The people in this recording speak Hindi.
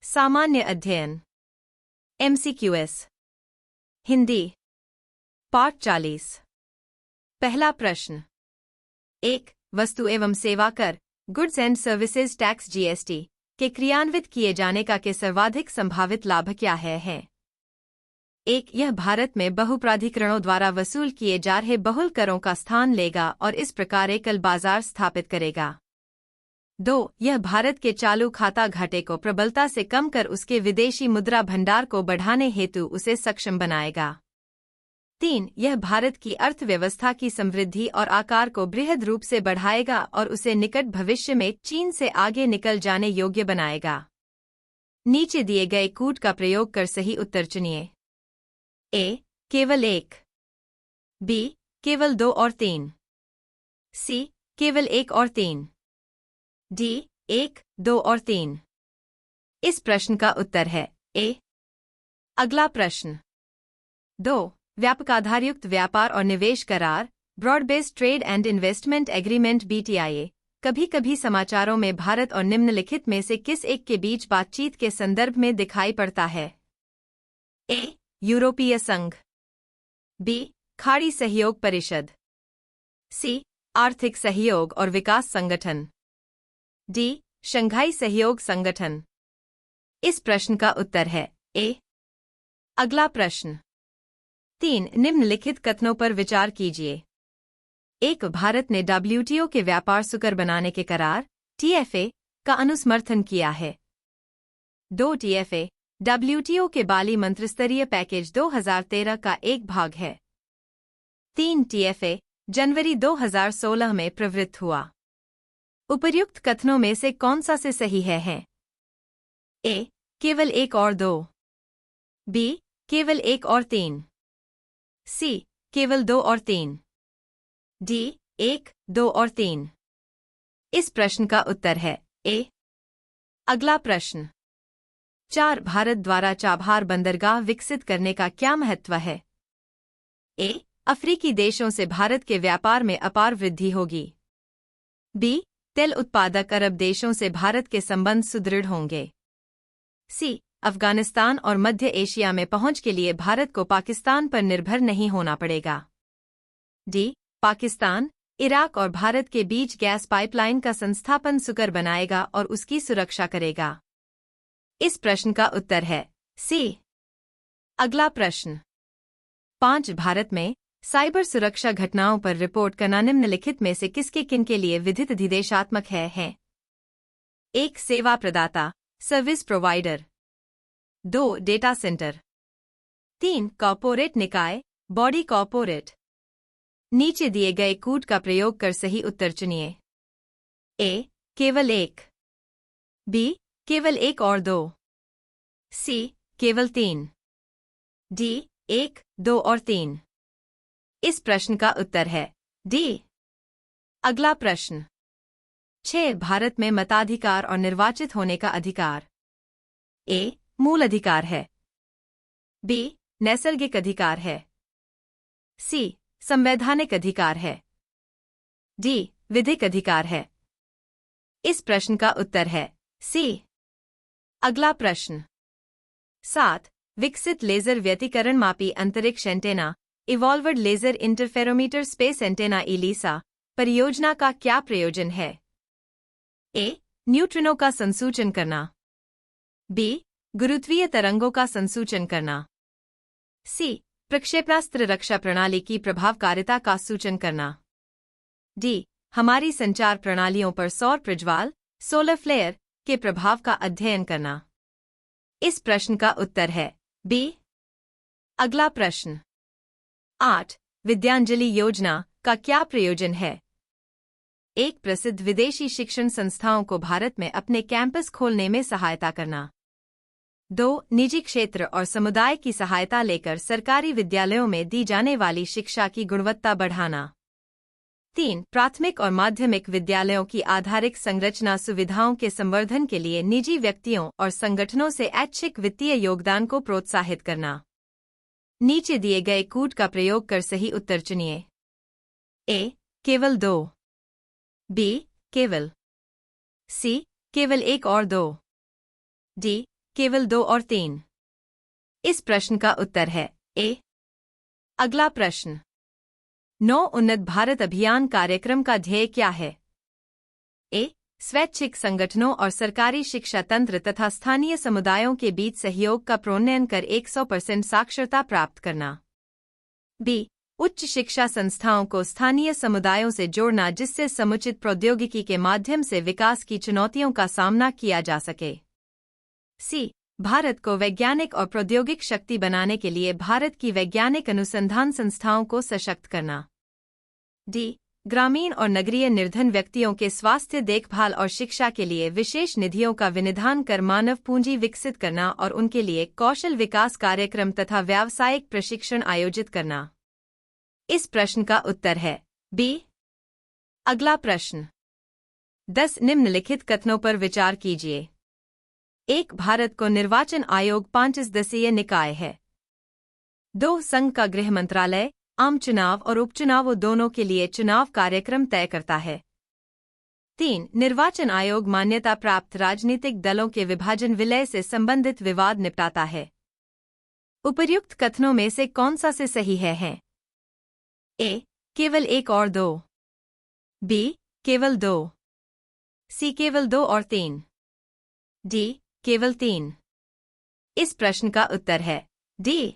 सामान्य अध्ययन MCQS हिंदी पाठ 40। पहला प्रश्न। 1. वस्तु एवं सेवा कर goods and services tax GST के क्रियान्वित किए जाने के सर्वाधिक संभावित लाभ क्या है? 1. यह भारत में बहुप्राधिकरणों द्वारा वसूल किए जा रहे बहुल करों का स्थान लेगा और इस प्रकार एकल बाजार स्थापित करेगा। 2. यह भारत के चालू खाता घाटे को प्रबलता से कम कर उसके विदेशी मुद्रा भंडार को बढ़ाने हेतु उसे सक्षम बनाएगा। 3. यह भारत की अर्थव्यवस्था की समृद्धि और आकार को बृहद रूप से बढ़ाएगा और उसे निकट भविष्य में चीन से आगे निकल जाने योग्य बनाएगा। नीचे दिए गए कूट का प्रयोग कर सही उत्तर चुनिए। A. केवल 1, B. केवल 2 और 3, C. केवल 1 और 3, D. 1, 2 और 3। इस प्रश्न का उत्तर है A। अगला प्रश्न। 2. व्यापक आधारयुक्त व्यापार और निवेश करार broad based trade and investment agreement BTIA कभी कभी समाचारों में भारत और निम्नलिखित में से किस एक के बीच बातचीत के संदर्भ में दिखाई पड़ता है? A. यूरोपीय संघ, B. खाड़ी सहयोग परिषद, C. आर्थिक सहयोग और विकास संगठन, D. शंघाई सहयोग संगठन। इस प्रश्न का उत्तर है A। अगला प्रश्न। 3. निम्नलिखित कथनों पर विचार कीजिए। 1. भारत ने WTO के व्यापार सुकर बनाने के करार TFA का अनुसमर्थन किया है। 2. TFA WTO के बाली मंत्रिस्तरीय पैकेज 2013 का एक भाग है। 3. TFA जनवरी 2016 में प्रवृत्त हुआ। उपर्युक्त कथनों में से कौन सा से सही है? A. केवल 1 और 2, B. केवल 1 और 3, C. केवल 2 और 3, D. 1, 2 और 3। इस प्रश्न का उत्तर है A। अगला प्रश्न। 4. भारत द्वारा चाबहार बंदरगाह विकसित करने का क्या महत्व है? A. अफ्रीकी देशों से भारत के व्यापार में अपार वृद्धि होगी। B. तेल उत्पादक अरब देशों से भारत के संबंध सुदृढ़ होंगे। C. अफगानिस्तान और मध्य एशिया में पहुंच के लिए भारत को पाकिस्तान पर निर्भर नहीं होना पड़ेगा। D. पाकिस्तान, इराक और भारत के बीच गैस पाइपलाइन का संस्थापन सुकर बनाएगा और उसकी सुरक्षा करेगा। इस प्रश्न का उत्तर है C। अगला प्रश्न। 5. भारत में साइबर सुरक्षा घटनाओं पर रिपोर्ट करना निम्नलिखित में से किसके किन के लिए विधित अधिदेशात्मक है? 1. सेवा प्रदाता service provider, 2. Data centre, 3. Corporate निकाय बॉडी कॉर्पोरेट। नीचे दिए गए कूट का प्रयोग कर सही उत्तर चुनिए। A. केवल 1, B. केवल 1 और 2, C. केवल 3, D. 1, 2 और 3। इस प्रश्न का उत्तर है D। अगला प्रश्न। 6. भारत में मताधिकार और निर्वाचित होने का अधिकार A. मूल अधिकार है, B. नैसर्गिक अधिकार है, C. संवैधानिक अधिकार है, D. विधिक अधिकार है। इस प्रश्न का उत्तर है C। अगला प्रश्न। 7. विकसित लेजर व्यतिकरण मापी अंतरिक्ष antenna evolved laser interferometer space antenna ELISA परियोजना का क्या प्रयोजन है? A. न्यूट्रिनो का संसूचन करना, B. गुरुत्वीय तरंगों का संसूचन करना, C. प्रक्षेपणास्त्र रक्षा प्रणाली की प्रभावकारिता का सूचन करना, D. हमारी संचार प्रणालियों पर सौर प्रज्वाल सोलर फ्लेयर के प्रभाव का अध्ययन करना। इस प्रश्न का उत्तर है B। अगला प्रश्न। 8. विद्यांजलि योजना का क्या प्रयोजन है? 1. प्रसिद्ध विदेशी शिक्षण संस्थाओं को भारत में अपने कैंपस खोलने में सहायता करना, 2. निजी क्षेत्र और समुदाय की सहायता लेकर सरकारी विद्यालयों में दी जाने वाली शिक्षा की गुणवत्ता बढ़ाना, 3. प्राथमिक और माध्यमिक विद्यालयों की आधारिक संरचना सुविधाओं के संवर्धन के लिए निजी व्यक्तियों और संगठनों से ऐच्छिक वित्तीय योगदान को प्रोत्साहित करना। नीचे दिए गए कूट का प्रयोग कर सही उत्तर चुनिए। A. केवल 2, B. केवल, C. केवल 1 और 2, D. केवल 2 और 3। इस प्रश्न का उत्तर है ए। अगला प्रश्न। 9 उन्नत भारत अभियान कार्यक्रम का ध्येय क्या है? ए। स्वैच्छिक संगठनों और सरकारी शिक्षा तंत्र तथा स्थानीय समुदायों के बीच सहयोग का प्रोन्नयन कर 100% साक्षरता प्राप्त करना। बी। उच्च शिक्षा संस्थाओं को स्थानीय समुदायों से जोड़ना जिससे समुचित प्रौद्योगिकी के माध्यम से विकास की चुनौतियों का सामना किया जा सके। सी। भारत को वैज्ञानिक और प्रौद्योगिक शक्ति बनाने के लिए भारत की वैज्ञानिक अनुसंधान संस्थाओं को सशक्त करना। डी। ग्रामीण और नगरीय निर्धन व्यक्तियों के स्वास्थ्य देखभाल और शिक्षा के लिए विशेष निधियों का विनिधान कर मानव पूंजी विकसित करना और उनके लिए कौशल विकास कार्यक्रम तथा व्यावसायिक प्रशिक्षण आयोजित करना। इस प्रश्न का उत्तर है बी। अगला प्रश्न। 10 निम्नलिखित कथनों पर विचार कीजिए। 1. भारत को निर्वाचन आयोग 5 सदस्यीय निकाय है। 2. संघ का गृह मंत्रालय आम चुनाव और उपचुनावों दोनों के लिए चुनाव कार्यक्रम तय करता है। 3. निर्वाचन आयोग मान्यता प्राप्त राजनीतिक दलों के विभाजन विलय से संबंधित विवाद निपटाता है। उपर्युक्त कथनों में से कौन सा से सही है? ए। केवल 1 और 2। बी। केवल 2। सी। केवल 2 और 3। डी। केवल 3। इस प्रश्न का उत्तर है डी।